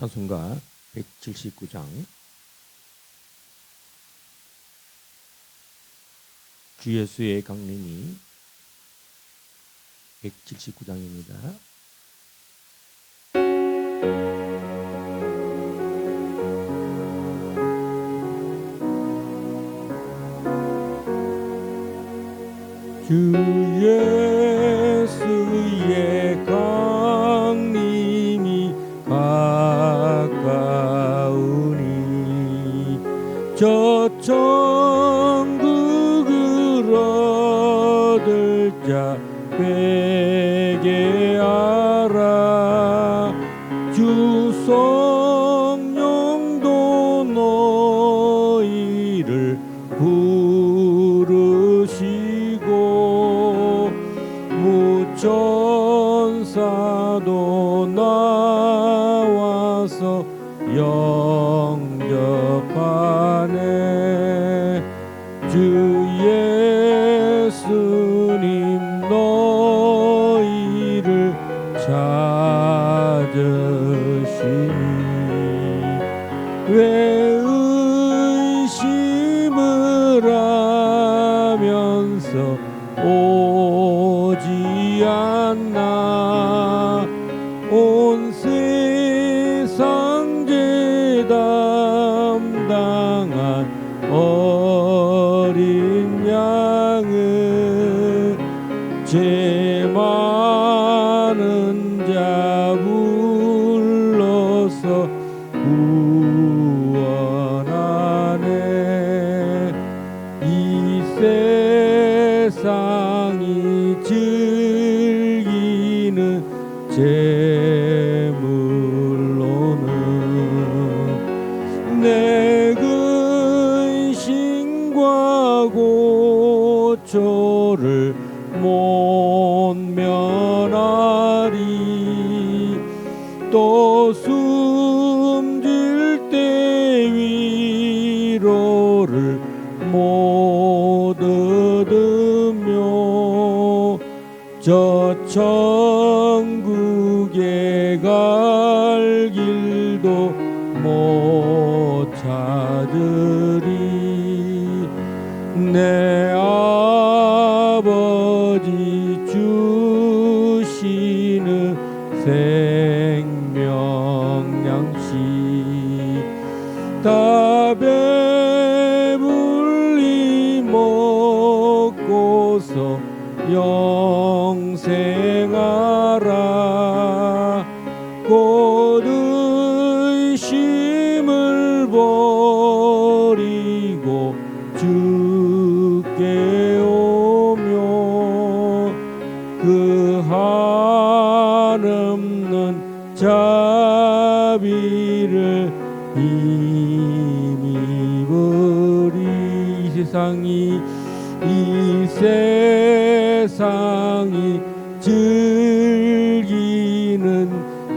찬송가 179장 주 예수의 강림이 179장입니다. 주 예수의 강림이 가까우니 저 천국을 얻을 자 회개하라. 주 성령도 너희를 부르시고 무천사도 나와서 영접하네. 주 예수님 너희를 찾으시니 왜 의심을 하면서 오지 않나. 온 세상 죄 담당한 어린 양을 죄 많은 자 불러서 구원하네. 이 세상이 즐기는 재물로는 내 근심과 고초를 못 면하리. 또 숨질 때 위로를 못 얻으며 저 천국에 갈 길도 못 찾으리. 내 아버지 주시는 생명양식 다 배불리 먹고서 영생하라. 곧 의심을 버리고 주께 오며 그 한없는 자비를 힘입으리. 이 세상이 즐기는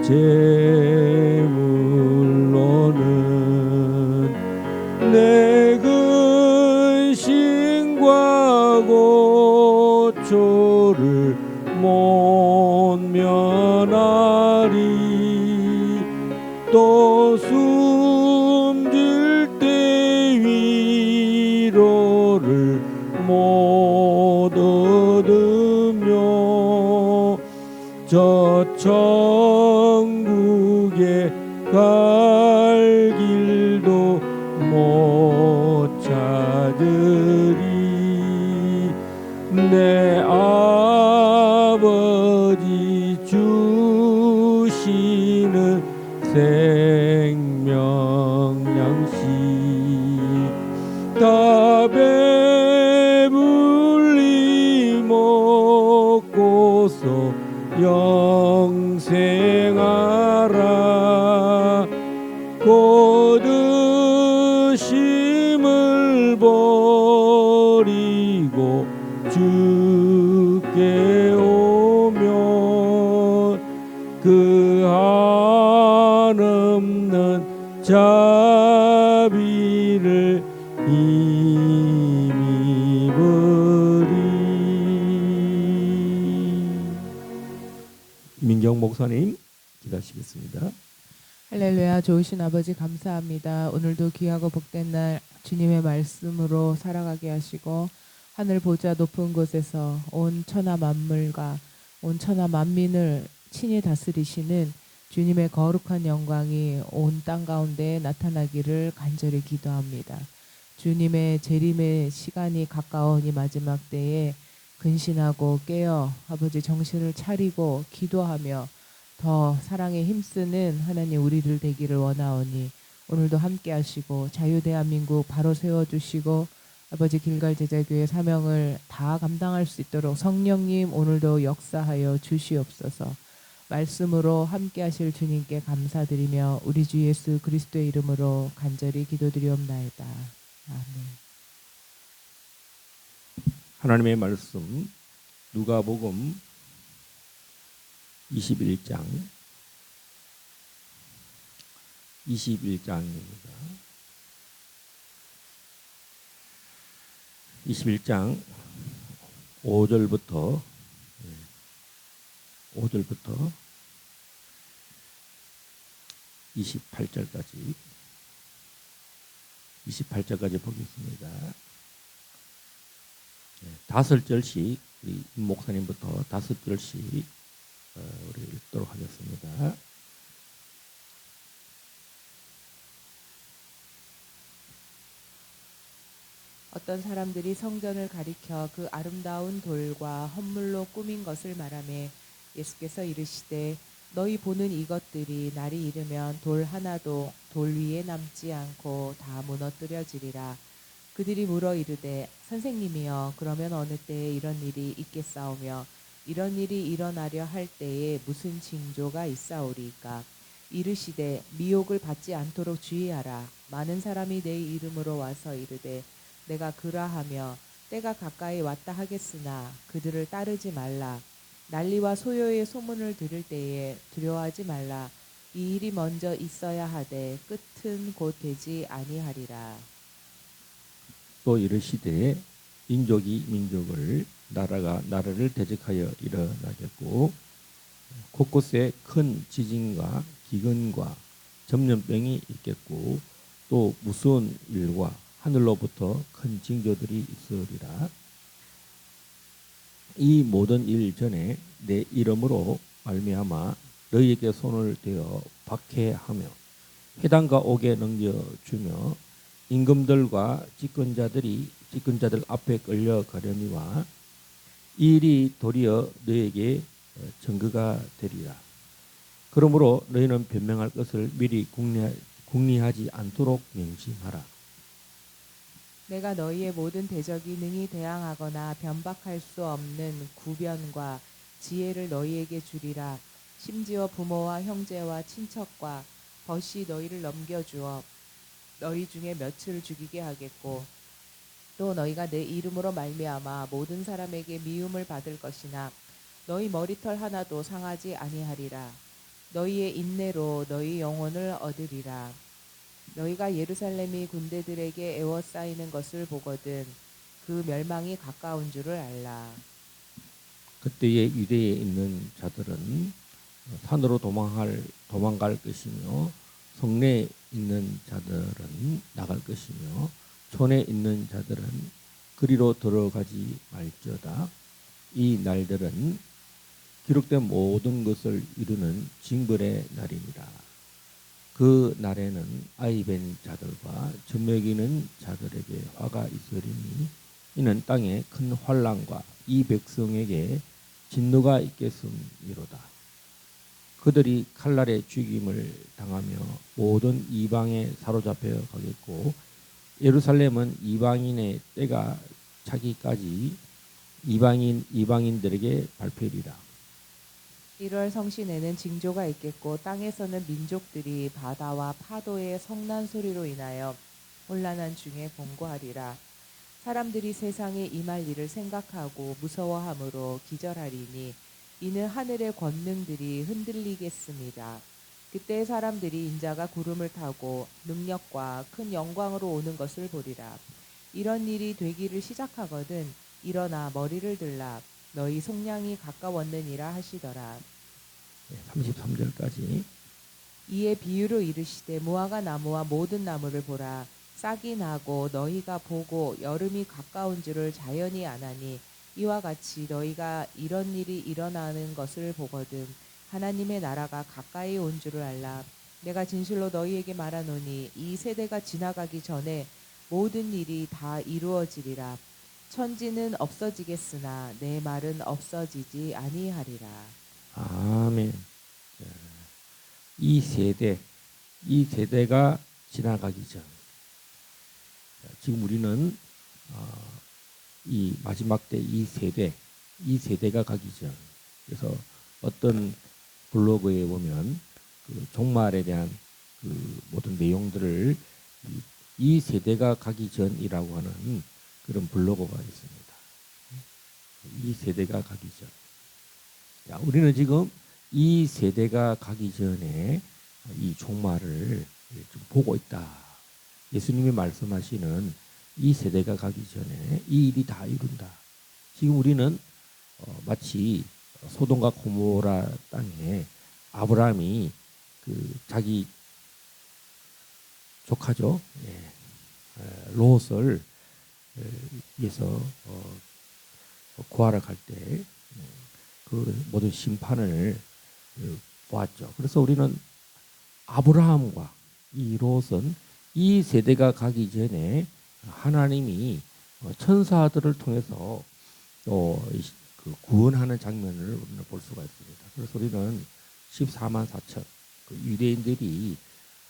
재물로는 내 근심과 고초를 못 면하리. 또 숨질 때 위로를 못 얻으며 저 천국에 갈 길도 못 찾으리. 내 아버지 주시는 생명양식 다 배불리 먹고서 영생하라. 곧 의심을 버리고 주께 오면 그 한없는 자비를 힘입으리. 민경 목사님 기도하시겠습니다. 할렐루야. 좋으신 아버지 감사합니다. 오늘도 귀하고 복된 날 주님의 말씀으로 살아가게 하시고 하늘 보좌 높은 곳에서 온 천하 만물과 온 천하 만민을 친히 다스리시는 주님의 거룩한 영광이 온 땅 가운데 나타나기를 간절히 기도합니다. 주님의 재림의 시간이 가까운 이 마지막 때에 근신하고 깨어 아버지 정신을 차리고 기도하며 더 사랑에 힘쓰는 하나님 우리들 되기를 원하오니 오늘도 함께 하시고 자유대한민국 바로 세워주시고 아버지 길갈 제자교회 사명을 다 감당할 수 있도록 성령님 오늘도 역사하여 주시옵소서. 말씀으로 함께 하실 주님께 감사드리며 우리 주 예수 그리스도의 이름으로 간절히 기도드리옵나이다. 아멘. 하나님의 말씀 누가복음 21장 21장입니다. 21장 5절부터 28절까지 보겠습니다. 5절씩 우리 목사님부터 5절씩 우리 읽도록 하겠습니다. 어떤 사람들이 성전을 가리켜 그 아름다운 돌과 헌물로 꾸민 것을 말하며 예수께서 이르시되 너희 보는 이것들이 날이 이르면 돌 하나도 돌 위에 남지 않고 다 무너뜨려지리라. 그들이 물어 이르되 선생님이여 그러면 어느 때에 이런 일이 있겠사오며 이런 일이 일어나려 할 때에 무슨 징조가 있사오리이까. 이르시되 미혹을 받지 않도록 주의하라. 많은 사람이 내 이름으로 와서 이르되 내가 그라하며 때가 가까이 왔다 하겠으나 그들을 따르지 말라. 난리와 소요의 소문을 들을 때에 두려워하지 말라. 이 일이 먼저 있어야 하되 끝은 곧 되지 아니하리라. 또 이르시되 민족이 민족을 나라가 나라를 대적하여 일어나겠고 곳곳에 큰 지진과 기근과 전염병이 있겠고 또 무서운 일과 하늘로부터 큰 징조들이 있으리라. 이 모든 일 전에 내 이름으로 말미암아 너희에게 손을 대어 박해하며 회당과 옥에 넘겨주며 임금들과 집권자들 앞에 끌려가려니와 이 일이 도리어 너희에게 증거가 되리라. 그러므로 너희는 변명할 것을 미리 궁리하지 않도록 명심하라. 내가 너희의 모든 대적이 능히 대항하거나 변박할 수 없는 구변과 지혜를 너희에게 주리라. 심지어 부모와 형제와 친척과 벗이 너희를 넘겨주어 너희 중에 몇을 죽이게 하겠고 또 너희가 내 이름으로 말미암아 모든 사람에게 미움을 받을 것이나 너희 머리털 하나도 상하지 아니하리라. 너희의 인내로 너희 영혼을 얻으리라. 너희가 예루살렘이 군대들에게 에워싸이는 것을 보거든 그 멸망이 가까운 줄을 알라. 그때에 유대에 있는 자들은 산으로 도망갈 것이며 성내에 있는 자들은 나갈 것이며 촌에 있는 자들은 그리로 들어가지 말지어다. 이 날들은 기록된 모든 것을 이루는 징벌의 날입니다. 그 날에는 아이벤 자들과 젖먹이는 자들에게 화가 있으리니 이는 땅에 큰 환난과 이 백성에게 진노가 있겠음이로다. 그들이 칼날에 죽임을 당하며 모든 이방에 사로잡혀 가겠고 예루살렘은 이방인의 때가 차기까지 이방인들에게 밟히리라. 1월 성신에는 징조가 있겠고 땅에서는 민족들이 바다와 파도의 성난 소리로 인하여 혼란한 중에 공고하리라. 사람들이 세상에 임할 일을 생각하고 무서워함으로 기절하리니 이는 하늘의 권능들이 흔들리겠습니다. 그때 사람들이 인자가 구름을 타고 능력과 큰 영광으로 오는 것을 보리라. 이런 일이 되기를 시작하거든 일어나 머리를 들라. 너희 속량이 가까웠느니라 하시더라. 33절까지 이에 비유로 이르시되 무화과 나무와 모든 나무를 보라. 싹이 나고 너희가 보고 여름이 가까운 줄을 자연히 아나니 이와 같이 너희가 이런 일이 일어나는 것을 보거든 하나님의 나라가 가까이 온 줄을 알라. 내가 진실로 너희에게 말하노니 이 세대가 지나가기 전에 모든 일이 다 이루어지리라. 천지는 없어지겠으나 내 말은 없어지지 아니하리라. 아멘. 자, 이 세대, 이 세대가 지나가기 전, 자, 지금 우리는 이 마지막 때 이 세대가 가기 전. 그래서 어떤 블로그에 보면 그 종말에 대한 그 모든 내용들을 이 세대가 가기 전이라고 하는 그런 블로거가 있습니다. 이 세대가 가기 전. 자, 우리는 지금 이 세대가 가기 전에 이 종말을 좀 보고 있다. 예수님이 말씀하시는 이 세대가 가기 전에 이 일이 다 이룬다. 지금 우리는 마치 소돔과 고모라 땅에 아브라함이 그 자기 조카죠. 예, 롯을 위해서 구하러 갈 때 그 모든 심판을 보았죠. 그래서 우리는 아브라함과 이 롯은 이 세대가 가기 전에 하나님이 천사들을 통해서 또 그 구원하는 장면을 우리는 볼 수가 있습니다. 그래서 우리는 14만 4천 그 유대인들이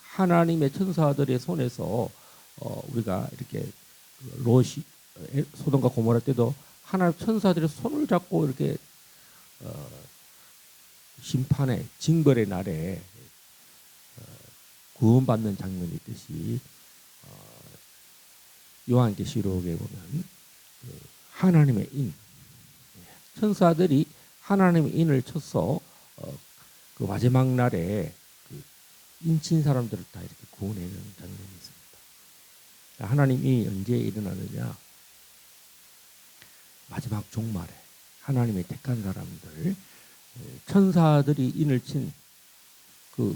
하나님의 천사들의 손에서 우리가 이렇게 롯이 소돔과 고모라 때도 하나님 천사들의 손을 잡고 이렇게 심판의 징벌의 날에 구원받는 장면이 있듯이 요한계시록에 보면 그 하나님의 인 천사들이 하나님의 인을 쳐서 그 마지막 날에 그 인친 사람들을 다 이렇게 구원해내는 장면이 있습니다. 하나님이 언제 일어나느냐? 마지막 종말에 하나님의 택한 사람들 천사들이 인을 친 그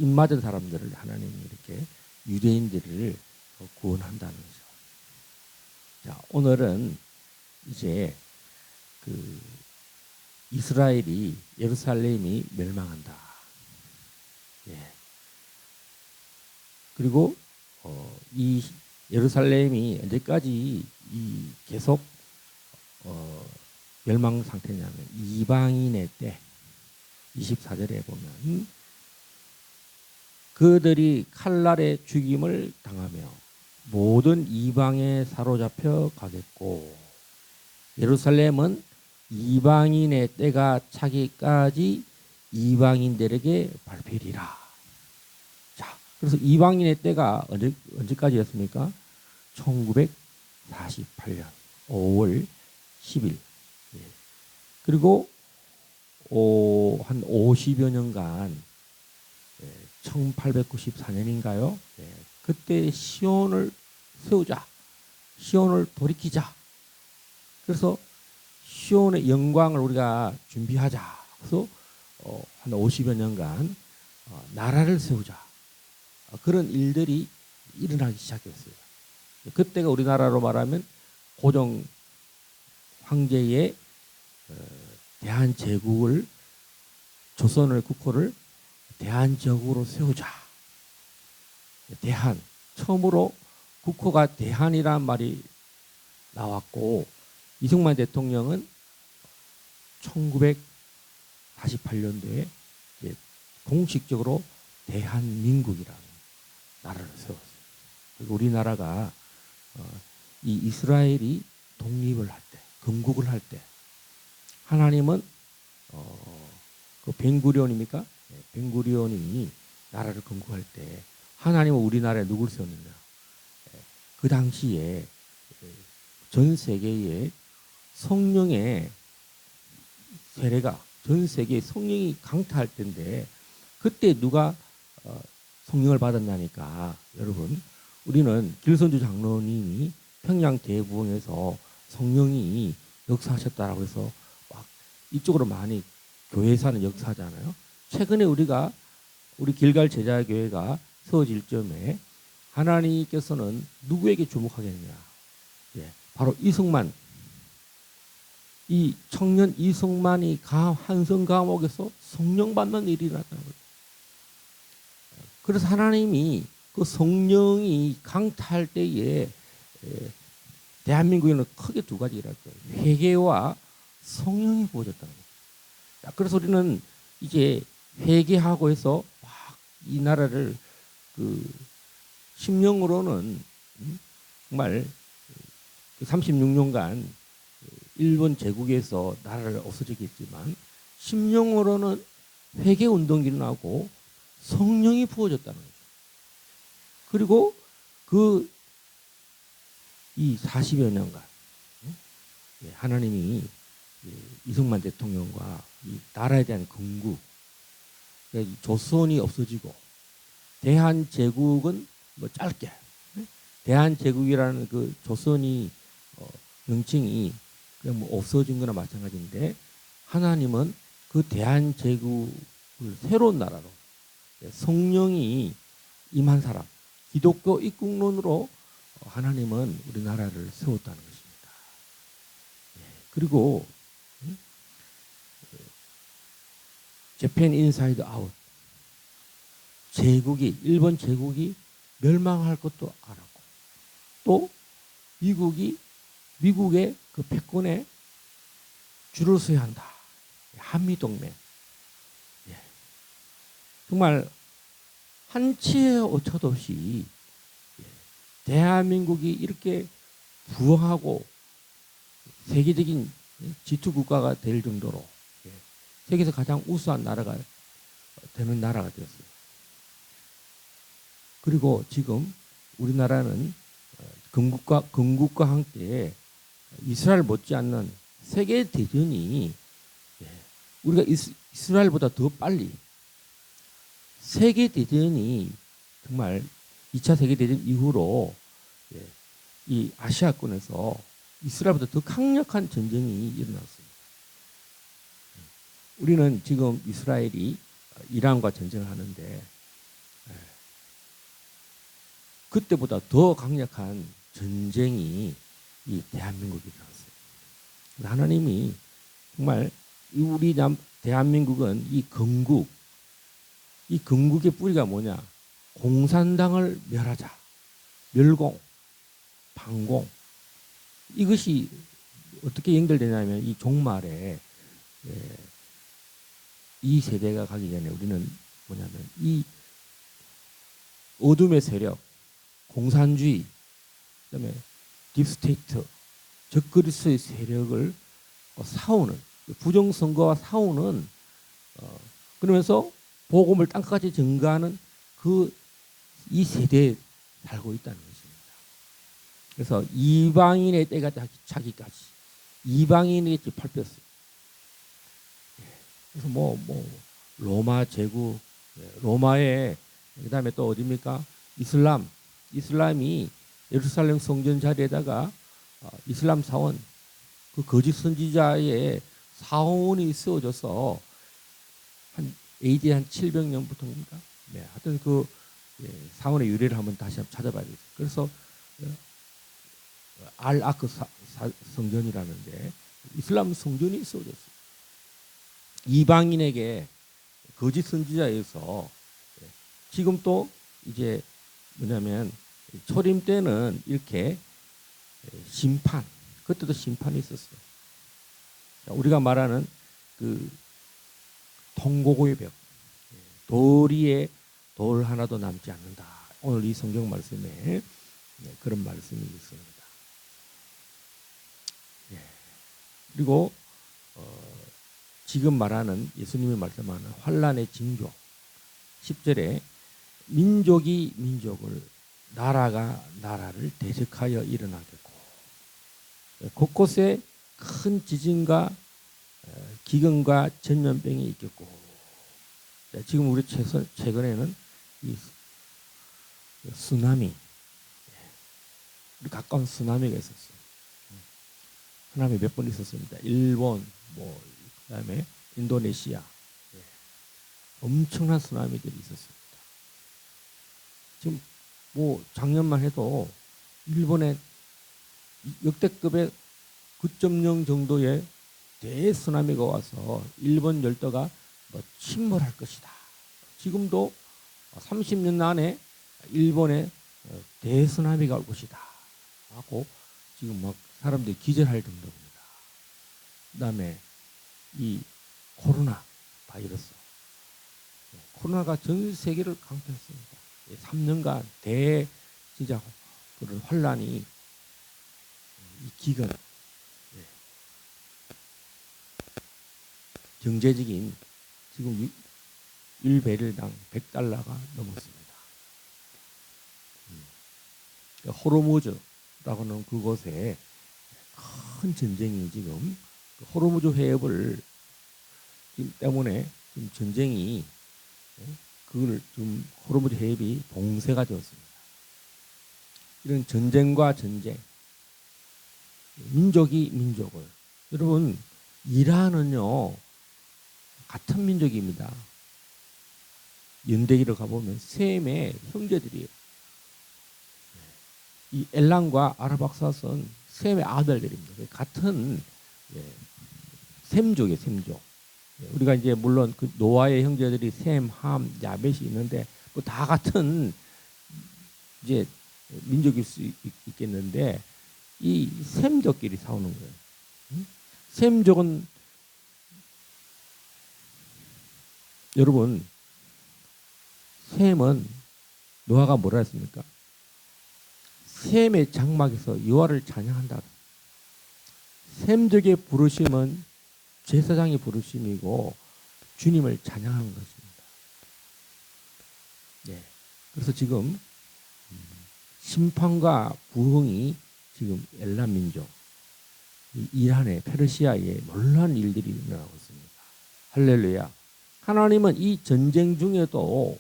인 맞은 사람들을 하나님이 이렇게 유대인들을 구원한다는 거죠. 자, 오늘은 이제 그 이스라엘이 예루살렘이 멸망한다. 예. 그리고 이 예루살렘이 언제까지 이 계속 멸망 상태냐면 이방인의 때 24절에 보면 그들이 칼날의 죽임을 당하며 모든 이방에 사로잡혀 가겠고 예루살렘은 이방인의 때가 차기까지 이방인들에게 밟히리라. 자, 그래서 이방인의 때가 언제까지였습니까? 1948년 5월 10일. 예. 그리고 한 50여 년간 1894년인가요? 그때 시온을 세우자. 시온을 돌이키자. 그래서 시온의 영광을 우리가 준비하자. 그래서 한 50여 년간 나라를 세우자. 그런 일들이 일어나기 시작했어요. 그때가 우리나라로 말하면 고종 황제의 대한제국을 조선의 국호를 대한제국으로 세우자. 대한 처음으로 국호가 대한이란 말이 나왔고 이승만 대통령은 1948년도에 공식적으로 대한민국이라는 나라를 세웠어요. 그리고 우리나라가 이 이스라엘이 독립을 할 때, 건국을 할 때 하나님은 그 벤구리온입니까? 벤구리온이 나라를 건국할 때 하나님은 우리나라에 누굴 세웠느냐? 그 당시에 전 세계에 성령의 세례가 전 세계에 성령이 강타할 때인데 그때 누가 성령을 받았냐니까 여러분 우리는 길선주 장로님이 평양 대부흥에서 성령이 역사하셨다라고 해서 막 이쪽으로 많이 교회사는 역사하잖아요. 최근에 우리가 우리 길갈 제자교회가 세워질 점에 하나님께서는 누구에게 주목하겠느냐? 예, 바로 이승만, 이 청년 이승만이 한성 감옥에서 성령 받는 일이 일어났다는 거예요. 그래서 하나님이 그 성령이 강타할 때에 대한민국에는 크게 두 가지 일어났죠. 회개와 성령이 부어졌다는 거예요. 그래서 우리는 이제 회개하고 해서 막 이 나라를 그 심령으로는 정말 36년간 일본 제국에서 나라를 없어지게 했지만 심령으로는 회개 운동이 일어나고 성령이 부어졌다는 거죠. 그리고 그 이 40여 년간 하나님이 이승만 대통령과 이 나라에 대한 건국, 조선이 없어지고 대한제국은 뭐 짧게 대한제국이라는 그 조선이 명칭이 그냥 뭐 없어진 거나 마찬가지인데 하나님은 그 대한제국을 새로운 나라로 성령이 임한 사람, 기독교 입국론으로 하나님은 우리나라를 세웠다는 것입니다. 그리고 재팬 인사이드 아웃, 제국이 일본 제국이 멸망할 것도 알았고 또 미국의 그 패권에 줄을 서야 한다. 한미동맹. 정말 한치의 오차도 없이 대한민국이 이렇게 부흥하고 세계적인 지투 국가가 될 정도로 세계에서 가장 우수한 나라가 되는 나라가 되었어요. 그리고 지금 우리나라는 건국과 함께 이스라엘 못지않는 세계 대전이 우리가 이스라엘보다 더 빨리 세계 대전이 정말 2차 세계 대전 이후로 이 아시아권에서 이스라엘보다 더 강력한 전쟁이 일어났습니다. 우리는 지금 이스라엘이 이란과 전쟁을 하는데 그때보다 더 강력한 전쟁이 이 대한민국에 일어났어요. 하나님이 정말 우리 대한민국은 이 건국의 뿌리가 뭐냐? 공산당을 멸하자. 멸공, 반공. 이것이 어떻게 연결되냐면 이 종말에 이 세대가 가기 전에 우리는 뭐냐면 이 어둠의 세력, 공산주의, 그다음에 딥스테이트, 적그리스의 세력을 싸우는 부정선거와 싸우는 그러면서 복음을 땅까지 증가하는 이 세대에 살고 있다는 것입니다. 그래서 이방인의 때가 차기까지 이방인에게 밟혔어요. 그래서 로마 제국, 로마의 그다음에 또 어디입니까? 이슬람이 예루살렘 성전 자리에다가 이슬람 사원, 그 거짓 선지자의 사원이 세워져서 한 AD 한 700년부터입니까? 네, 하여튼 그 사원의 유래를 한번 다시 찾아봐야겠어요. 그래서 알아크 성전이라는데 이슬람 성전이 세워졌어요. 이방인에게 거짓 선지자에서 지금 또 이제 뭐냐면 초림 때는 이렇게 심판, 그때도 심판이 있었어요. 우리가 말하는 그 통고고의 벽, 도리에 돌 하나도 남지 않는다. 오늘 이 성경 말씀에 그런 말씀이 있습니다. 그리고 지금 말하는 예수님이 말씀하는 환란의 징조 10절에 민족이 민족을 나라가 나라를 대적하여 일어나겠고 곳곳에 큰 지진과 기근과 전염병이 있겠고 지금 우리 최근에는 이 쓰나미 우리 가까운 쓰나미가 있었어요. 쓰나미 몇 번 있었습니다. 일본 그다음에 인도네시아 엄청난 쓰나미들이 있었습니다. 지금 뭐 작년만 해도 일본에 역대급의 9.0 정도의 대쓰나미가 와서 일본 열도가 뭐 침몰할 것이다. 지금도 30년 안에 일본에 대쓰나미가 올 것이다 하고 지금 막 사람들이 기절할 정도입니다. 그다음에 이 코로나 바이러스, 코로나가 전 세계를 강타했습니다. 3년간 진짜 그런 환란이, 이 기근, 경제적인 지금 1배럴당 $100가 넘었습니다. 호르무즈라고 하는 그곳에 큰 전쟁이 지금 호르무즈 해협을 지금 때문에 지금 전쟁이, 그걸 좀 호르무즈 해협이 봉쇄가 되었습니다. 이런 전쟁과 전쟁, 민족이 민족을, 여러분 이란은요 같은 민족입니다. 연대기를 가보면 셈의 형제들이에요. 이 엘람과 아라박사스는 셈의 아들들입니다. 같은 셈족이에요, 셈족. 우리가 이제 물론 그 노아의 형제들이 셈, 함, 야벳이 있는데 뭐 다 같은 이제 민족일 수 있겠는데 이 셈족끼리 싸우는 거예요. 셈족은 여러분, 셈은 노아가 뭐라 했습니까? 셈의 장막에서 여호와를 찬양한다. 셈족의 부르심은 제사장의 부르심이고 주님을 찬양하는 것입니다. 네. 그래서 지금 심판과 부흥이 지금 엘람 민족, 이란의 페르시아에 놀라운 일들이 일어나고 있습니다. 할렐루야. 하나님은 이 전쟁 중에도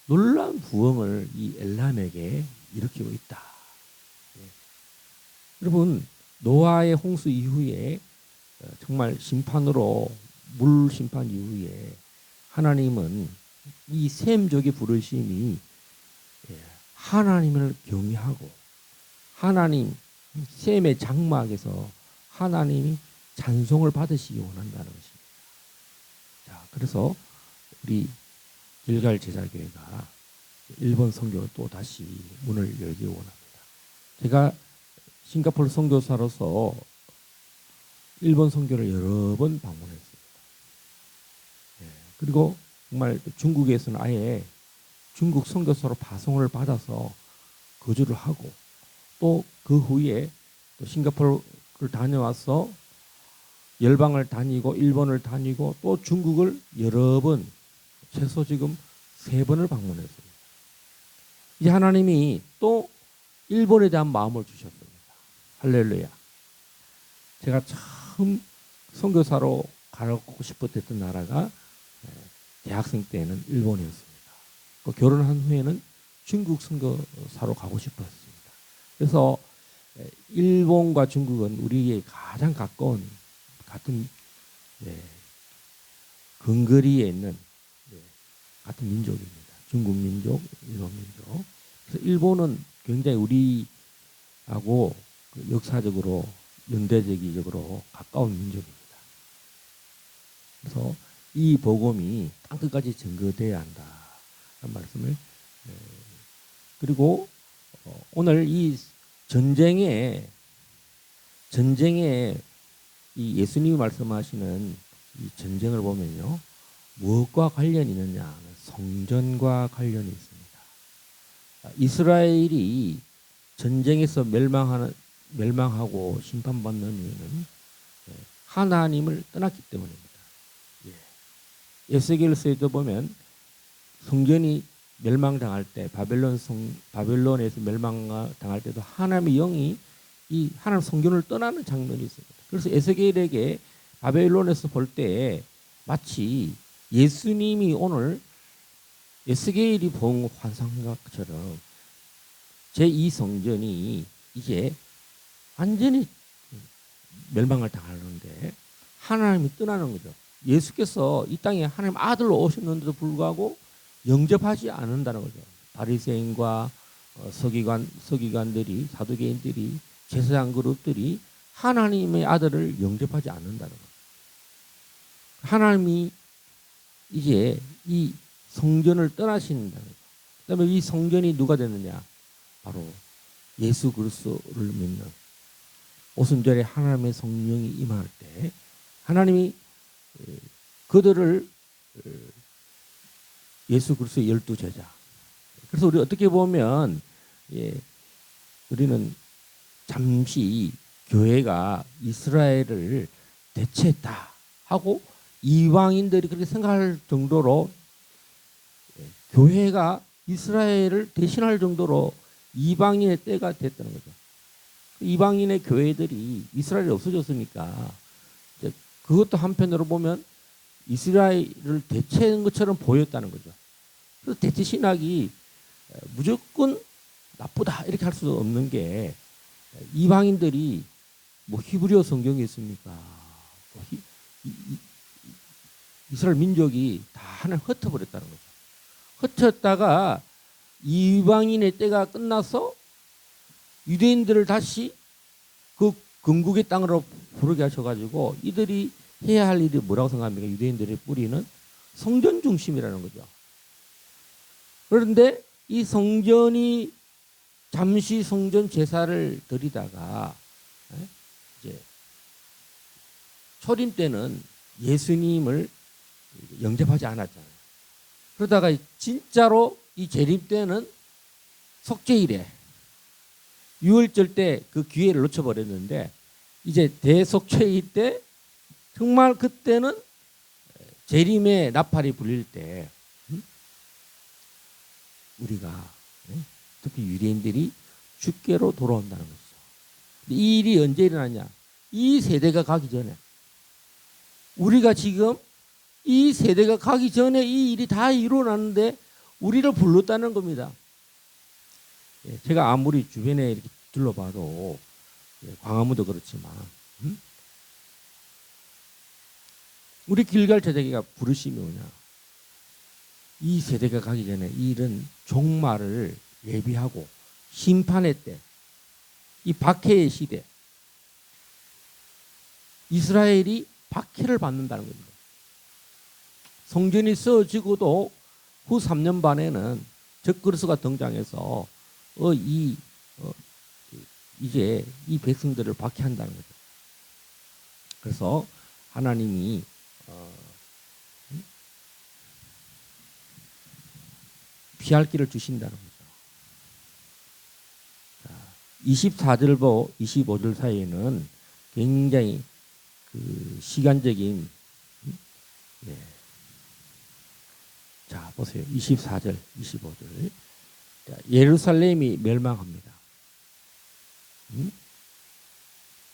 놀라운 부흥을 이 엘람에게 일으키고 있다. 네. 여러분, 노아의 홍수 이후에 정말 심판으로, 물 심판 이후에 하나님은 이 셈족의 부르심이 하나님을 경외하고 하나님 셈의 장막에서 하나님이 찬송을 받으시기 원한다는 것입니다. 자, 그래서 우리 길갈 제자교회가 일본 선교를 또 다시 문을 열기 원합니다. 제가 싱가포르 선교사로서 일본 선교를 여러 번 방문했습니다. 그리고 정말 중국에서는 아예 중국 선교사로 파송을 받아서 거주를 하고 또 그 후에 또 싱가포르를 다녀와서 열방을 다니고 일본을 다니고 또 중국을 여러 번, 최소 지금 3번을 방문했습니다. 이제 하나님이 또 일본에 대한 마음을 주셨습니다. 할렐루야. 제가 처음 선교사로 가고 싶었던 나라가 대학생 때는 일본이었습니다. 또 결혼한 후에는 중국 선교사로 가고 싶었습니다. 그래서 일본과 중국은 우리에게 가장 가까운 같은 근거리에 있는 같은 민족입니다. 중국 민족, 일본 민족. 그래서 일본은 굉장히 우리하고 역사적으로 연대적으로 가까운 민족입니다. 그래서 이 복음이 땅끝까지 전거돼야 한다. 라는 말씀을, 그리고 오늘 이 전쟁에 이 예수님이 말씀하시는 이 전쟁을 보면요, 무엇과 관련이 있느냐? 성전과 관련이 있습니다. 이스라엘이 전쟁에서 멸망하고 심판받는 이유는 하나님을 떠났기 때문입니다. 에스겔서에도 보면 성전이 멸망당할 때, 바벨론에서 멸망당할 때도 하나님의 영이 이 하나님 성전을 떠나는 장면이 있습니다. 그래서 에스겔에게 바벨론에서 볼 때 마치 예수님이 오늘 에스겔이 본 환상처럼 제2 성전이 이제 완전히 멸망을 당하는데 하나님이 떠나는 거죠. 예수께서 이 땅에 하나님 아들로 오셨는데도 불구하고 영접하지 않는다는 거죠. 바리새인과 서기관들이, 사두개인들이, 제사장 그룹들이 하나님의 아들을 영접하지 않는다는 거예요. 하나님이 이제 이 성전을 떠나신다는 거죠. 그다음에 이 성전이 누가 됐느냐? 바로 예수 그리스도를 믿는 오순절에 하나님의 성령이 임할 때 하나님이 그들을 예수 그리스도의 12제자. 그래서 우리 어떻게 보면 우리는 잠시 교회가 이스라엘을 대체했다 하고 이방인들이 그렇게 생각할 정도로 교회가 이스라엘을 대신할 정도로 이방인의 때가 됐다는 거죠. 이방인의 교회들이 이스라엘이 없어졌으니까 그것도 한편으로 보면 이스라엘을 대체한 것처럼 보였다는 거죠. 그래서 대체 신학이 무조건 나쁘다 이렇게 할 수 없는 게 이방인들이 뭐 히브리어 성경이 있습니까? 이스라엘 민족이 다 하나님 흩어버렸다는 거죠. 흩었다가 이방인의 때가 끝나서 유대인들을 다시 그 건국의 땅으로 부르게 하셔가지고 이들이 해야 할 일이 뭐라고 생각합니까? 유대인들의 뿌리는 성전 중심이라는 거죠. 그런데 이 성전이 잠시 성전 제사를 드리다가 이제 초림 때는 예수님을 영접하지 않았잖아요. 그러다가 진짜로 이 재림 때는 속죄일에 유월절 때 그 기회를 놓쳐버렸는데 이제 대속죄일 때 정말 그때는 재림의 나팔이 불릴 때 우리가 특히 유대인들이 주께로 돌아온다는 거죠. 이 일이 언제 일어나냐? 이 세대가 가기 전에 우리가 지금 이 세대가 가기 전에 이 일이 다 일어났는데 우리를 불렀다는 겁니다. 제가 아무리 주변에 이렇게 둘러봐도 광화문도 그렇지만 우리 길갈 제자기가 부르심이 뭐냐? 이 세대가 가기 전에 이 일은 종말을 예비하고 심판의 때, 이 박해의 시대, 이스라엘이 박해를 받는다는 겁니다. 성전이 쓰어지고도 후 3년 반에는 적그리스도가 등장해서 이제 이 백성들을 박해한다는 거죠. 그래서 하나님이 피할 길을 주신다는 거죠. 24절부터 25절 사이에는 굉장히 그 시간적인 자 보세요. 24절, 25절. 자, 예루살렘이 멸망합니다.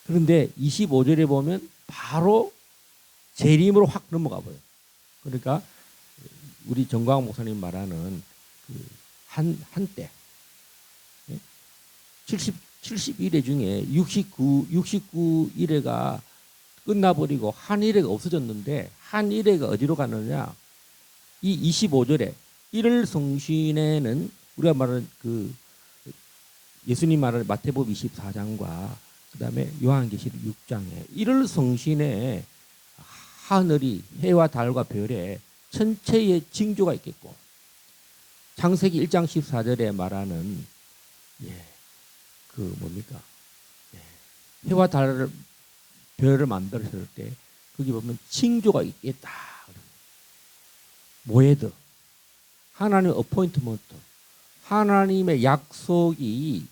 그런데 25절에 보면 바로 재림으로 확 넘어가 버려요. 그러니까 우리 정광 목사님 말하는 그 한때 71회 중에 69일회가 끝나버리고 한 일회가 없어졌는데 한 일회가 어디로 가느냐? 이 25절에 1월 성신에는 우리가 말하는 그 예수님 말하는 마태복음 24장과 그다음에 요한계시록 6장에 1월 성신에 하늘이 해와 달과 별에 천체의 징조가 있겠고 창세기 1장 14절에 말하는 그 뭡니까? 해와 달을 별을 만들었을 때 거기 보면 징조가 있겠다. 모에드 하나님의 어포인트먼트 하나님의 약속이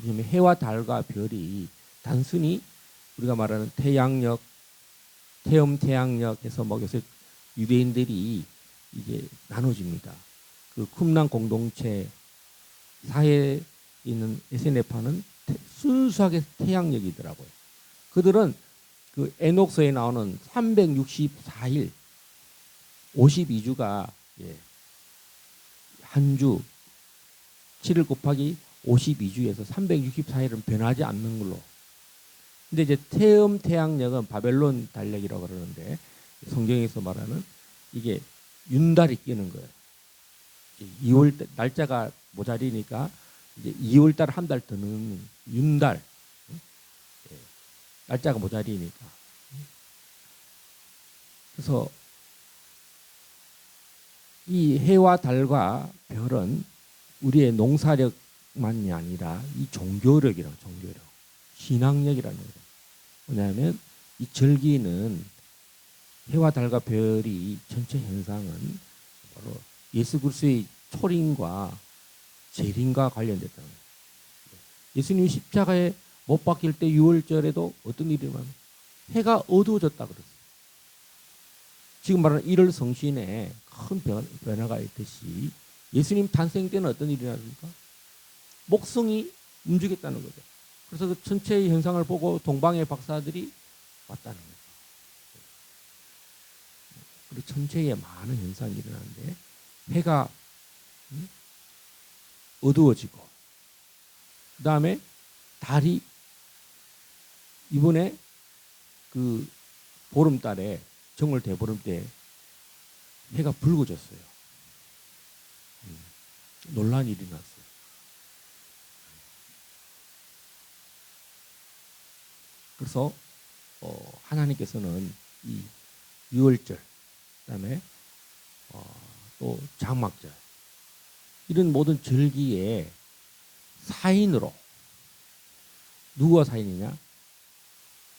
해와 달과 별이 단순히 우리가 말하는 태양력 태음태양력에서 뭐 요새 유대인들이 이제 나눠집니다. 그 쿰란 공동체 사회에 있는 SNF파는 순수하게 태양력이더라고요. 그들은 그 에녹서에 나오는 364일 52주가 한 주 7일 곱하기 52주에서 364일은 변하지 않는 걸로. 근데 이제 태음태양력은 바벨론 달력이라고 그러는데 성경에서 말하는 이게 윤달이 끼는 거예요. 2월 날짜가 모자리니까 이제 2월달 한 달 더 넣는 윤달, 예, 날짜가 모자리니까. 그래서 이 해와 달과 별은 우리의 농사력만이 아니라 이 종교력이라고, 종교력, 신앙력이라는 거예요. 뭐냐면 이 절기는 해와 달과 별이 전체 현상은 바로 예수 그리스도의 초림과 재림과 관련됐다는 거예요. 예수님이 십자가에 못 박힐 때 6월절에도 어떤 일이 일어나면 해가 어두워졌다 그랬어요. 지금 말하는 1월 성신에 큰 변화가 있듯이 예수님 탄생 때는 어떤 일이 일어납니까? 목성이 움직였다는 거죠. 그래서 그 전체의 현상을 보고 동방의 박사들이 왔다는 거죠. 그리고 전체에 많은 현상이 일어나는데 해가 어두워지고 그 다음에 달이 이번에 그 보름달에 정월 대보름 때 해가 붉어졌어요. 논란이 일어났어요. 그래서 하나님께서는 이 유월절, 그다음에 또 장막절 이런 모든 절기에 사인으로 누가 사인이냐?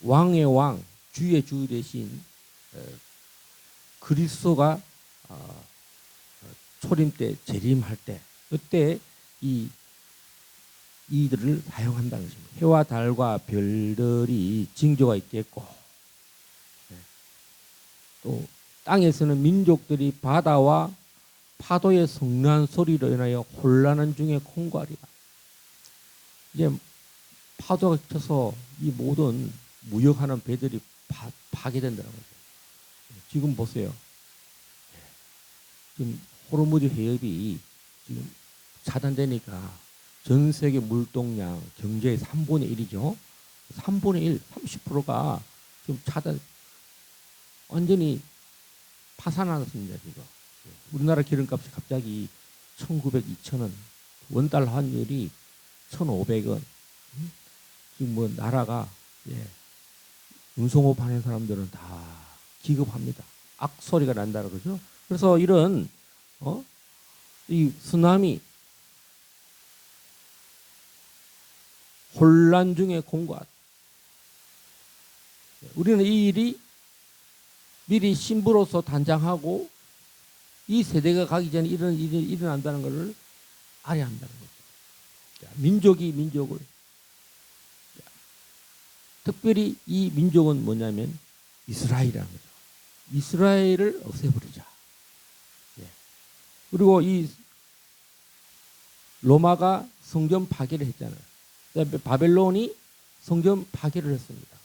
왕의 왕, 주의 주 대신 그리스도가 초림 때 재림할 때 그때 이들을 사용한다는 것입니다. 해와 달과 별들이 징조가 있겠고 또 땅에서는 민족들이 바다와 파도의 성난 소리로 인하여 혼란한 중에 콩고하리라. 이제 파도가 쳐서 이 모든 무역하는 배들이 파괴된다는 거죠. 지금 보세요. 지금 호르무즈 해협이 지금 차단되니까 전 세계 물동량 경제의 3분의 1이죠. 3분의 1, 30%가 지금 차단, 완전히 파산하였습니다, 지금. 우리나라 기름값이 갑자기 1,900, 2,000원, 원달러 환율이 1,500원. 지금 뭐 나라가 운송업 하는 사람들은 다 기급합니다. 악소리가 난다 그러죠. 그래서 이런 이 쓰나미 혼란 중에 공고하다. 우리는 이 일이 미리 신부로서 단장하고 이 세대가 가기 전에 이런 일이 일어난다는 것을 알아야 한다는 거죠. 민족이 민족을, 특별히 이 민족은 뭐냐면 이스라엘이라는 거죠. 이스라엘을 없애버리자. 그리고 이 로마가 성전 파괴를 했잖아요. 그다음에 바벨론이 성전 파괴를 했습니다.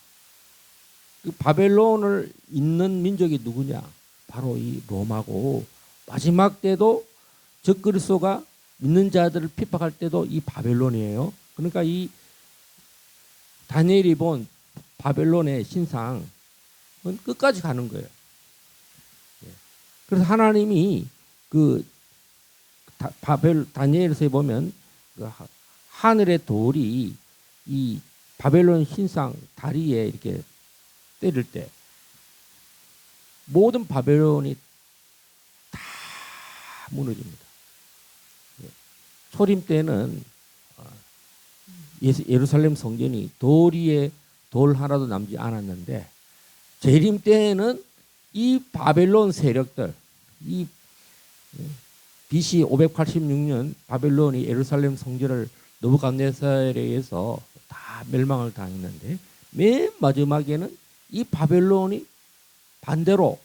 그 바벨론을 잇는 민족이 누구냐? 바로 이 로마고, 마지막 때도 적그리스도가 믿는 자들을 핍박할 때도 이 바벨론이에요. 그러니까 이 다니엘이 본 바벨론의 신상은 끝까지 가는 거예요. 그래서 하나님이 그 다니엘서에 보면 그 하늘의 돌이 이 바벨론 신상 다리에 이렇게 때릴 때 모든 바벨론이 다 무너집니다. 초림 때는 예루살렘 성전이 돌 위에 돌 하나도 남지 않았는데, 재림 때에는 이 바벨론 세력들, 이 BC 586년 바벨론이 예루살렘 성전을 느부갓네살에 의해서 다 멸망을 당했는데, 맨 마지막에는 이 바벨론이 반대로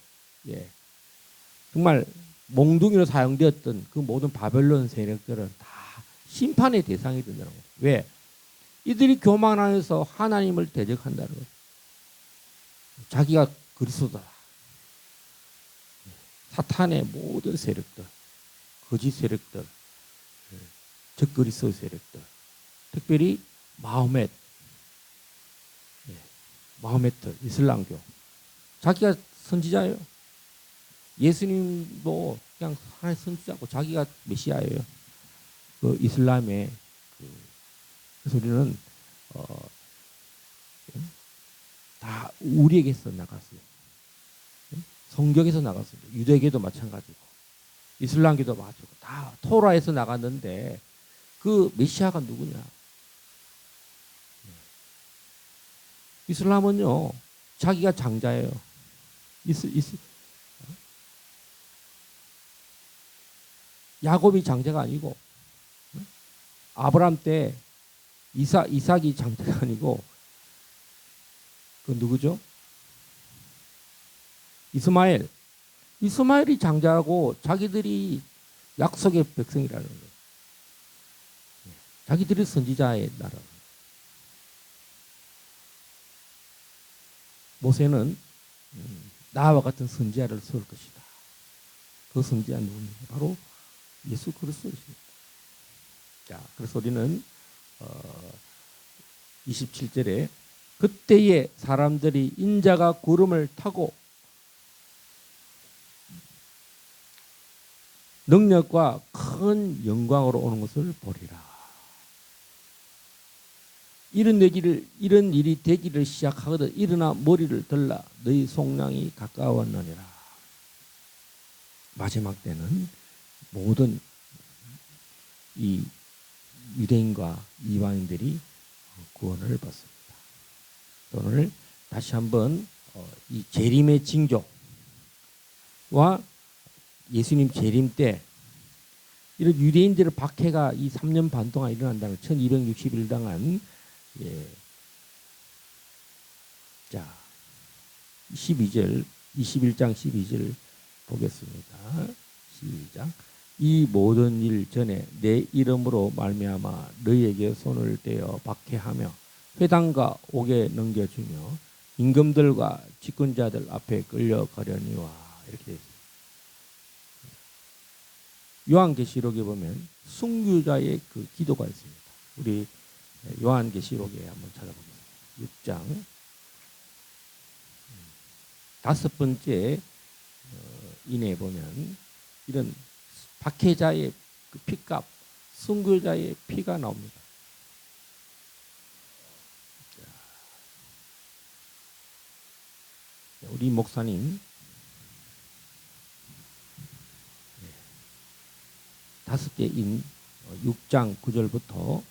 정말 몽둥이로 사용되었던 그 모든 바벨론 세력들은 다 심판의 대상이 된다는 거예요. 왜? 이들이 교만하여서 하나님을 대적한다는 거예요. 자기가 그리스도다. 사탄의 모든 세력들, 거짓 세력들, 적그리스도 세력들, 특별히 마호메트, 이슬람교, 자기가 선지자예요. 예수님도 그냥 하나의 선지자고 자기가 메시아예요. 그 이슬람의 그래서 우리는 다 우리에게서 나갔어요. 성경에서 나갔어요. 유대계도 마찬가지고 이슬람계도 마찬가지고 다 토라에서 나갔는데 그 메시아가 누구냐? 이슬람은요 자기가 장자예요. 야곱이 장자가 아니고 아브라함 때 이삭이 장자가 아니고 그 누구죠? 이스마엘이 장자고 자기들이 약속의 백성이라는 거예요. 자기들이 선지자의 나라. 모세는 나와 같은 선지자를 세울 것이다. 그 선지자 누구냐? 바로 예수 그리스도이십니다. 자, 그래서 우리는 27절에 그때에 사람들이 인자가 구름을 타고 능력과 큰 영광으로 오는 것을 보리라. 이런 일이 되기를 시작하거든 일어나 머리를 들라 너희 속량이 가까웠느니라. 마지막 때는 모든 이 유대인과 이방인들이 구원을 받습니다. 오늘 다시 한번 이 재림의 징조와 예수님 재림 때 이런 유대인들의 박해가 이 3년 반 동안 일어난다는 1260일 동안 자 12절 21장 12절 보겠습니다. 시작. 이 모든 일 전에 내 이름으로 말미암아 너희에게 손을 떼어 박해하며 회당과 옥에 넘겨주며 임금들과 집권자들 앞에 끌려가려니와 이렇게 되어 있습니다. 요한계시록에 보면 순교자의 그 기도가 있습니다. 우리 요한계시록에 한번 찾아보겠습니다. 6장 5번째 인에 보면 이런 박해자의 그 피값, 순교자의 피가 나옵니다. 우리 목사님 5개 인 6장 9절부터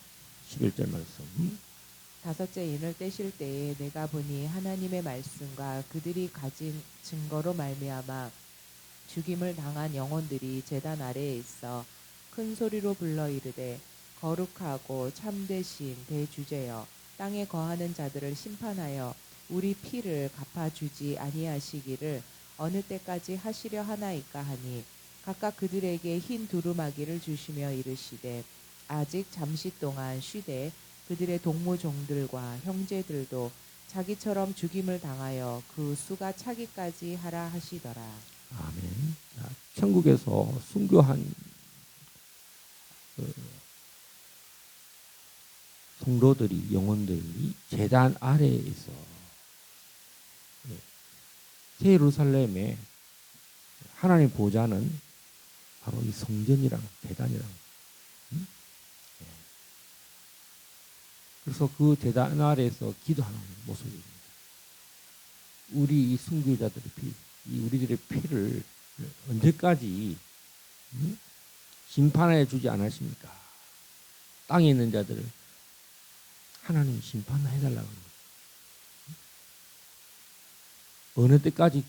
11절 말씀. 5째 인을 떼실 때에 내가 보니 하나님의 말씀과 그들이 가진 증거로 말미암아 죽임을 당한 영혼들이 제단 아래에 있어 큰 소리로 불러 이르되 거룩하고 참되신 대주제여 땅에 거하는 자들을 심판하여 우리 피를 갚아주지 아니하시기를 어느 때까지 하시려 하나이까 하니 각각 그들에게 흰 두루마기를 주시며 이르시되 아직 잠시 동안 쉬되 그들의 동무종들과 형제들도 자기처럼 죽임을 당하여 그 수가 차기까지 하라 하시더라. 아멘. 천국에서 순교한 성도들이 영혼들이 제단 아래에 있어 새 예루살렘에 하나님 보좌는 바로 이 성전이랑 제단이랑 그래서 그 제단 아래에서 기도하는 모습입니다. 우리 이 순교자들의 피, 우리들의 피를 언제까지 심판해 주지 않으십니까? 땅에 있는 자들을 하나님 심판해 달라고 합니다. 어느 때까지?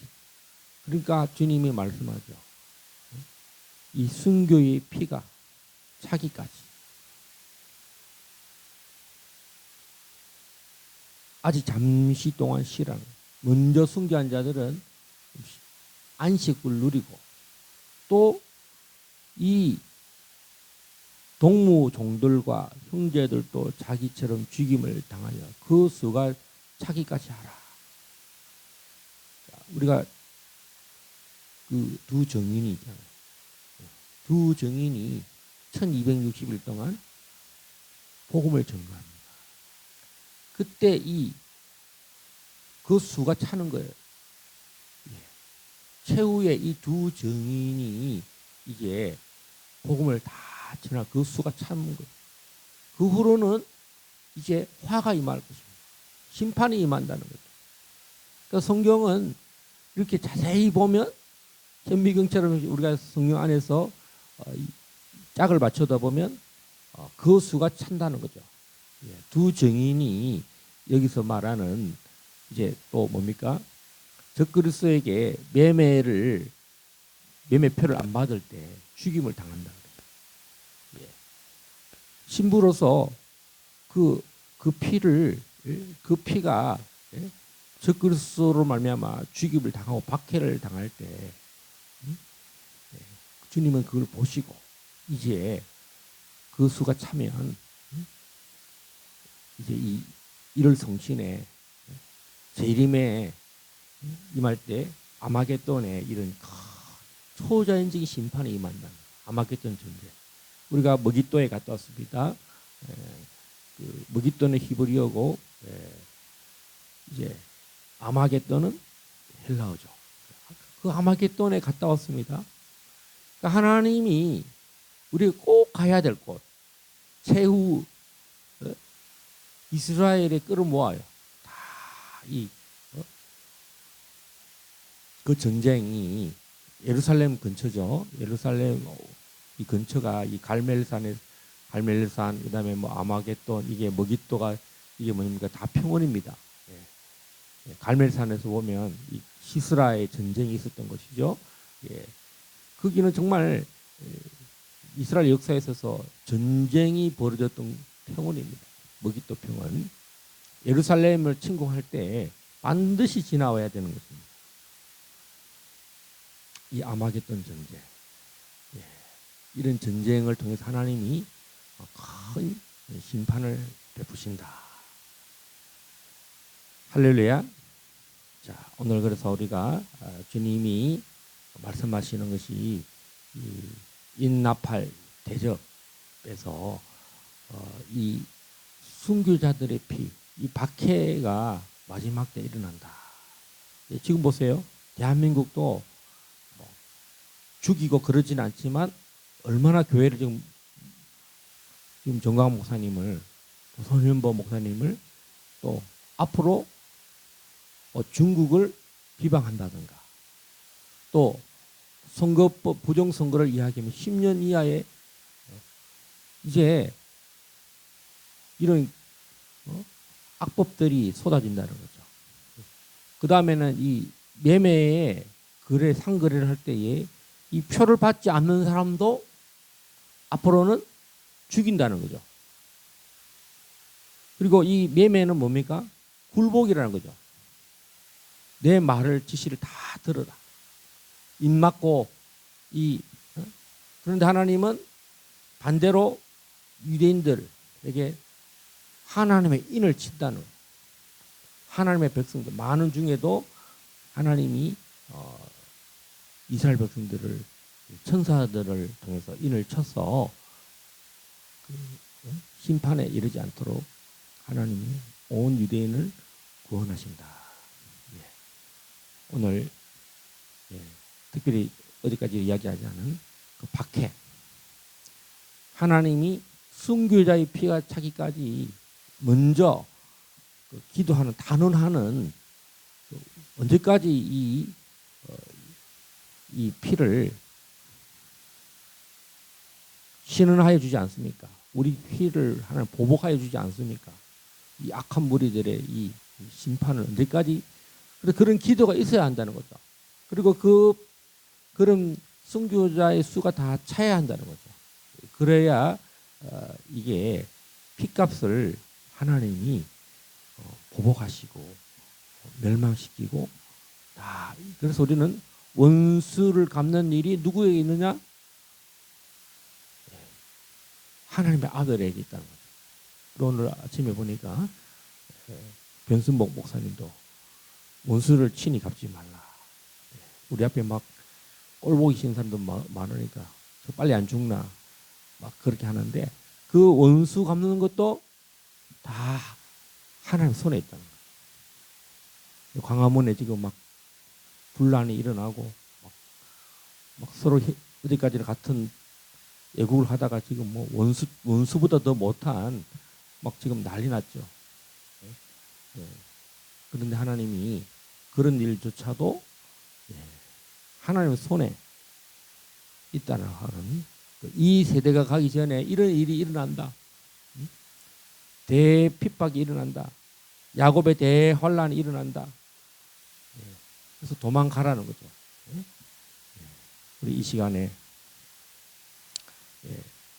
그러니까 주님이 말씀하죠. 이 순교의 피가 차기까지. 아직 잠시 동안 쉬라는. 먼저 순교한 자들은 안식을 누리고 또 이 동무종들과 형제들도 자기처럼 죽임을 당하여 그 수가 차기까지 하라. 우리가 그 두 정인이 있잖아요. 두 정인이 1260일 동안 복음을 전가합니다. 그때 그 수가 차는 거예요. 최후의 이 두 증인이 이제 복음을 다 전하 그 수가 참은 것. 그 후로는 이제 화가 임할 것입니다. 심판이 임한다는 거죠. 그러니까 성경은 이렇게 자세히 보면 현미경처럼 우리가 성경 안에서 이 짝을 맞춰다 보면 그 수가 찬다는 거죠. 예, 두 증인이 여기서 말하는 이제 또 뭡니까? 적그리스도에게 매매표를 안 받을 때 죽임을 당한다는 거죠. 예. 신부로서 그 피가 예? 적그리스도로 말미암아 죽임을 당하고 박해를 당할 때 예, 주님은 그걸 보시고 이제 그 수가 차면 이제 이 1월 성신에 재림에 임할 때 아마겟돈에 이런 초자연적인 심판이 임한다. 아마겟돈 전쟁. 우리가 머깃도에 갔다 왔습니다. 그 머깃돈은 히브리어고 이제 아마겟돈은 헬라어죠. 그 아마겟돈에 갔다 왔습니다. 그러니까 하나님이 우리가 꼭 가야 될 곳, 최후 이스라엘에 끌어모아요. 다이 그 전쟁이 예루살렘 근처죠. 예루살렘 이 근처가 이 갈멜산 그다음에 뭐 아마겟돈 이게 머깃도가 이게 뭡니까 다 평원입니다. 예. 갈멜산에서 보면 이 시스라의 전쟁이 있었던 것이죠. 예. 거기는 정말 이스라엘 역사에 있어서 전쟁이 벌어졌던 평원입니다. 머깃도 평원. 예루살렘을 침공할 때 반드시 지나와야 되는 것입니다. 이 아마겟돈 전쟁. 예. 이런 전쟁을 통해서 하나님이 큰 심판을 베푸신다. 할렐루야. 자, 오늘 그래서 우리가 주님이 말씀하시는 것이 이 인나팔 대접에서 이 순교자들의 피, 이 박해가 마지막 때 일어난다. 예, 지금 보세요. 대한민국도 죽이고 그러진 않지만 얼마나 교회를 지금 정광 목사님을 손현보 목사님을 또 앞으로 중국을 비방한다든가 또 선거법 부정선거를 이야기하면 10년 이하의 이제 이런 악법들이 쏟아진다는 거죠. 그 다음에는 이 매매에 상거래를 할 때에 이 표를 받지 않는 사람도 앞으로는 죽인다는 거죠. 그리고 이 매매는 뭡니까? 굴복이라는 거죠. 내 말을 지시를 다 들어라. 입 막고 그런데 하나님은 반대로 유대인들에게 하나님의 인을 친다는 거예요. 하나님의 백성들 많은 중에도 하나님이 이스라엘 백성들을 천사들을 통해서 인을 쳐서 심판에 이르지 않도록 하나님이 온 유대인을 구원하신다. 예. 오늘 특별히 어디까지 이야기하지 않은 그 박해. 하나님이 순교자의 피가 차기까지 먼저 기도하는 단언하는 언제까지 이 피를 신원하여 주지 않습니까? 우리 피를 하나님 보복하여 주지 않습니까? 이 악한 무리들의 이 심판을 언제까지 그런 기도가 있어야 한다는 거죠. 그리고 그런 순교자의 수가 다 차야 한다는 거죠. 그래야 이게 피값을 하나님이 보복하시고 멸망시키고 다. 그래서 우리는 원수를 갚는 일이 누구에게 있느냐? 하나님의 아들에게 있다는 거죠. 오늘 아침에 보니까 변순복 목사님도 원수를 친히 갚지 말라. 우리 앞에 막 꼴보기 싫은 사람도 많으니까 저 빨리 안 죽나 막 그렇게 하는데 그 원수 갚는 것도 다 하나님 손에 있다는 거예요. 광화문에 지금 막 분란이 일어나고 막 서로 어디까지나 같은 애국을 하다가 지금 뭐 원수보다 더 못한 막 지금 난리 났죠. 예. 그런데 하나님이 그런 일조차도 하나님의 손에 있다는 하는 이 세대가 가기 전에 이런 일이 일어난다. 대핍박이 일어난다. 야곱의 대환란이 일어난다. 그래서 도망가라는 거죠. 우리 이 시간에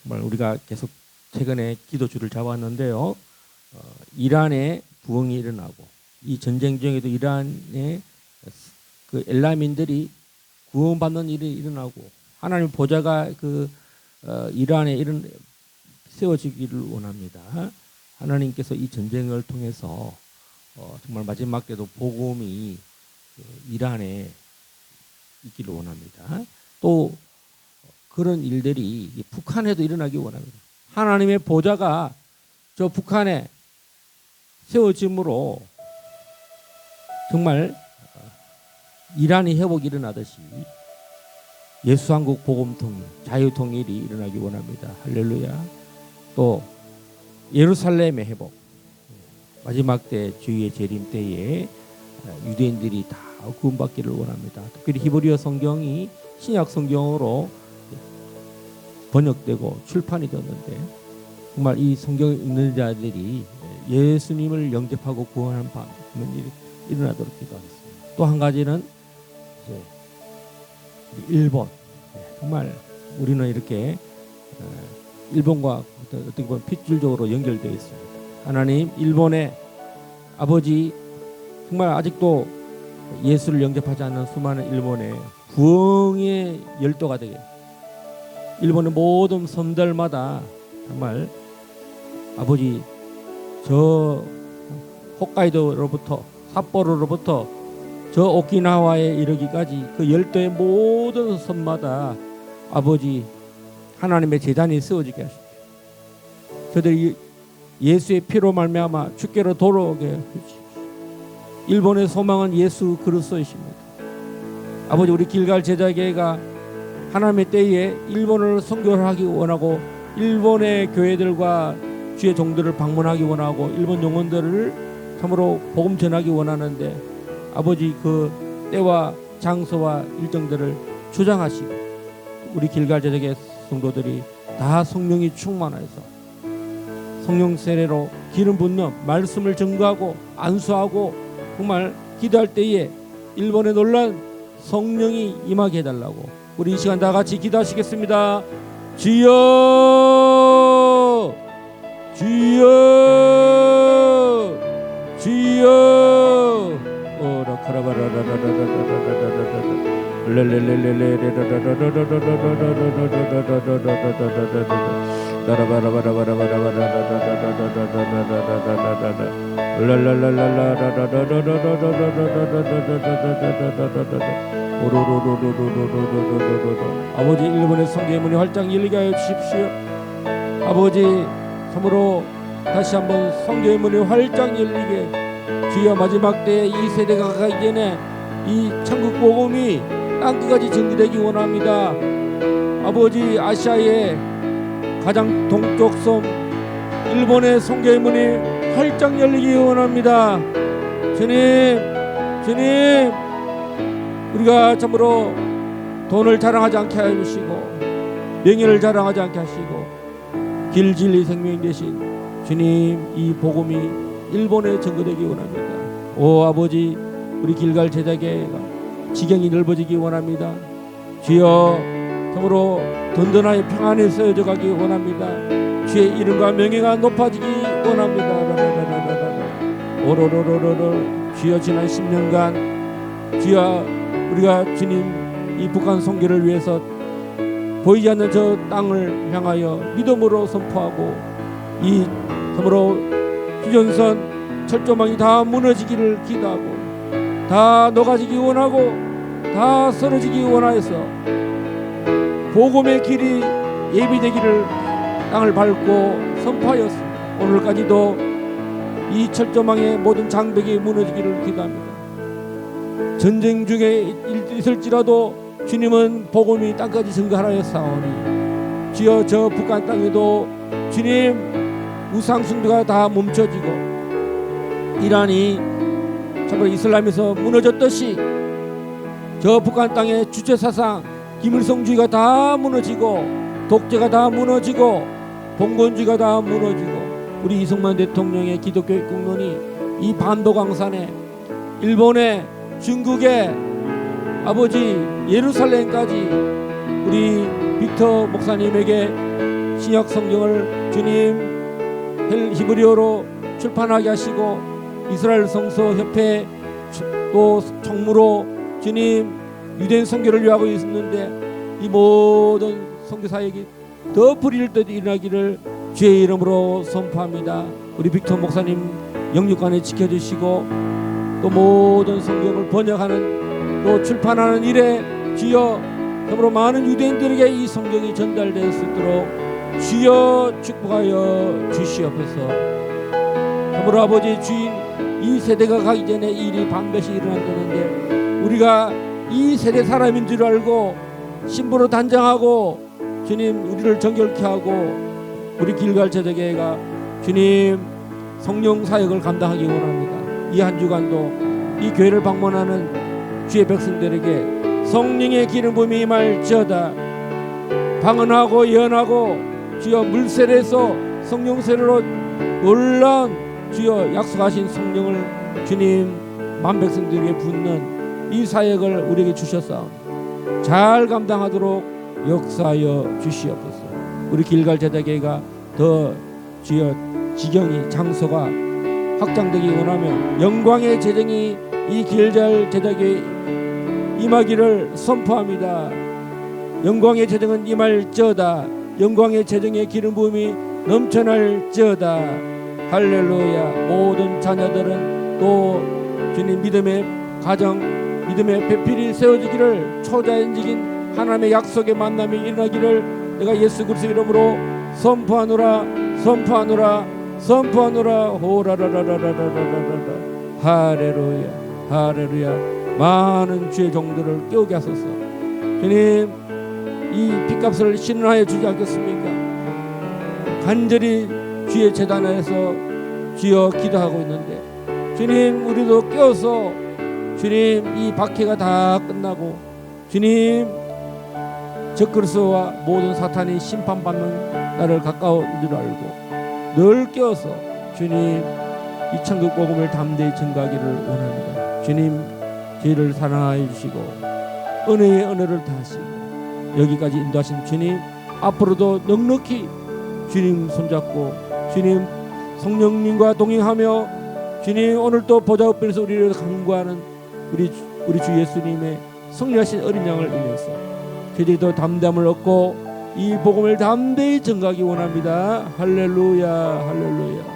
정말 우리가 계속 최근에 기도주를 잡았는데요. 이란에 부흥이 일어나고 이 전쟁 중에도 이란의 그 엘라민들이 구원받는 일이 일어나고 하나님 보좌가 그 이란에 세워지기를 원합니다. 하나님께서 이 전쟁을 통해서 정말 마지막 때도 복음이 이란에 있기를 원합니다. 또 그런 일들이 북한에도 일어나기 원합니다. 하나님의 보좌가 저 북한에 세워짐으로 정말 이란이 회복이 일어나듯이 예수한국 복음통일, 자유통일이 일어나기 원합니다. 할렐루야. 또 예루살렘의 회복, 마지막 때 주의 재림 때에 유대인들이 다 구원받기를 원합니다. 특별히 히브리어 성경이 신약 성경으로 번역되고 출판이 되었는데 정말 이 성경을 읽는 자들이 예수님을 영접하고 구원하는 그런 일이 일어나도록 기도하겠습니다. 또 한 가지는 이제 일본, 정말 우리는 이렇게 일본과 어떻게 보면 핏줄적으로 연결되어 있습니다. 하나님, 일본의 아버지, 정말 아직도 예수를 영접하지 않는 수많은 일본의 부흥의 열도가 되게, 일본의 모든 섬들마다 정말 아버지 저 홋카이도로부터 삿포로로부터 저 오키나와에 이르기까지 그 열도의 모든 섬마다 아버지 하나님의 제단이 세워지게 하십시오. 저들이 예수의 피로 말미암아 주께로 돌아오게 해주십시오. 일본의 소망은 예수 그리스도이십니다. 아버지, 우리 길갈 제자교회가 하나님의 때에 일본을 선교하기 원하고 일본의 교회들과 주의 종들을 방문하기 원하고 일본 영혼들을 참으로 복음 전하기 원하는데 아버지 그 때와 장소와 일정들을 주장하시고 우리 길갈 제자교회 성도들이 다 성령이 충만해서 성령 세례로 기름 붓는 말씀을 증거하고 안수하고 정말 기도할 때에 일본에 놀란 성령이 임하게 해달라고 우리 이 시간 다 같이 기도하시겠습니다. 주여 주여 주여 오라 카라바라라라라라라라라라라라 아버지, 일본의 성경의 문이 활짝 열리게 하여 주십시오. 아버지, 참으로 다시 한번 성경의 문이 활짝 열리게 주여, 마지막 때에 이 세대가 가기 전에 이 천국 복음이 땅끝까지 전개되기 원합니다. 아버지, 아시아의 가장 동쪽 섬 일본의 성경의 문이 활짝 열리기 원합니다. 주님, 주님, 우리가 참으로 돈을 자랑하지 않게 해주시고 명예를 자랑하지 않게 하시고 길, 진리, 생명이 되신 주님, 이 복음이 일본에 전거되기 원합니다. 오 아버지, 우리 길갈 제자교회가 지경이 넓어지기 원합니다. 주여, 참으로 든든하게 평안에 세워져 가기 원합니다. 주의 이름과 명예가 높아지기 원합니다. 오로로로로로 주여, 지난 10년간 주여, 우리가 주님 이 북한 선교를 위해서 보이지 않는 저 땅을 향하여 믿음으로 선포하고 이 참으로 휴전선 철조망이 다 무너지기를 기도하고 다 녹아지기 원하고 다 쓰러지기 원하여서 복음의 길이 예비되기를 땅을 밟고 선포하였습니다. 오늘까지도 이 철조망의 모든 장벽이 무너지기를 기도합니다. 전쟁 중에 있을지라도 주님은 복음이 땅까지 증거하라 했사오니 주여 저 북한 땅에도 주님 우상 숭배가 다 멈춰지고 이란이 참으로 이슬람에서 무너졌듯이 저 북한 땅의 주체사상 김일성주의가 다 무너지고 독재가 다 무너지고 봉건주의가 다 무너지고 우리 이승만 대통령의 기독교의 국론이 이 반도강산에 일본의 중국의 아버지 예루살렘까지 우리 빅터 목사님에게 신약 성경을 주님 히브리어로 출판하게 하시고 이스라엘 성서 협회 또 총무로 주님 유대인 선교를 위하고 있었는데 이 모든 선교사에게 더 불의를 듯 일어나기를 주의 이름으로 선포합니다. 우리 빅터 목사님 영육간에 지켜주시고 또 모든 성경을 번역하는 또 출판하는 일에 주여 참으로 많은 유대인들에게 이 성경이 전달될 수 있도록 주여 축복하여 주시옵소서. 참으로 아버지 주인 이 세대가 가기 전에 이 일이 반드시 일어난다는데 우리가 이 세대 사람인 줄 알고 신부로 단장하고 주님 우리를 정결케 하고 우리 길갈 제자교회가 주님 성령 사역을 감당하기 원합니다. 이 한 주간도 이 교회를 방문하는 주의 백성들에게 성령의 기름 부음이 임할지어다. 방언하고 예언하고 주여 물세례에서 성령 세례로 놀라운 주여 약속하신 성령을 주님 만백성들에게 붓는 이 사역을 우리에게 주셨사오니 잘 감당하도록 역사하여 주시옵소서. 우리 길갈 제자교회가 더 주여 지경이 장소가 확장되기 원하며 영광의 재정이 이 길갈 제자교회에 임하기를 선포합니다. 영광의 재정은 임할지어다. 영광의 재정의 기름 부음이 넘쳐날지어다. 할렐루야. 모든 자녀들은 또 주님 믿음의 가정 믿음의 배필이 세워지기를 초자연적인 하나님의 약속의 만남이 일어나기를 내가 예수 그리스도 이름으로 선포하노라 선포하노라 선포하노라. 호라라라라라라라라. 할렐루야 할렐루야. 많은 주의 종들을 깨우게 하소서. 주님 이 핏값을 신원하여 주지 않겠습니까? 간절히 주의 제단에서 주여 기도하고 있는데 주님 우리도 깨어서 주님 이 박해가 다 끝나고 주님 적그리스도와 모든 사탄이 심판받는 날을 가까운 줄 알고 늘 깨어서 주님 이 천국 복음을 담대히 증거하기를 원합니다. 주님 저희를 사랑하여 주시고 은혜의 은혜를 다하시고 여기까지 인도하신 주님 앞으로도 넉넉히 주님 손잡고 주님 성령님과 동행하며 주님 오늘도 보좌 우편에서 우리를 간구하는 우리 주 예수님의 성리하신 어린 양을 인해서 저희들도 담담을 얻고 이 복음을 담대히 증거하기 원합니다. 할렐루야 할렐루야.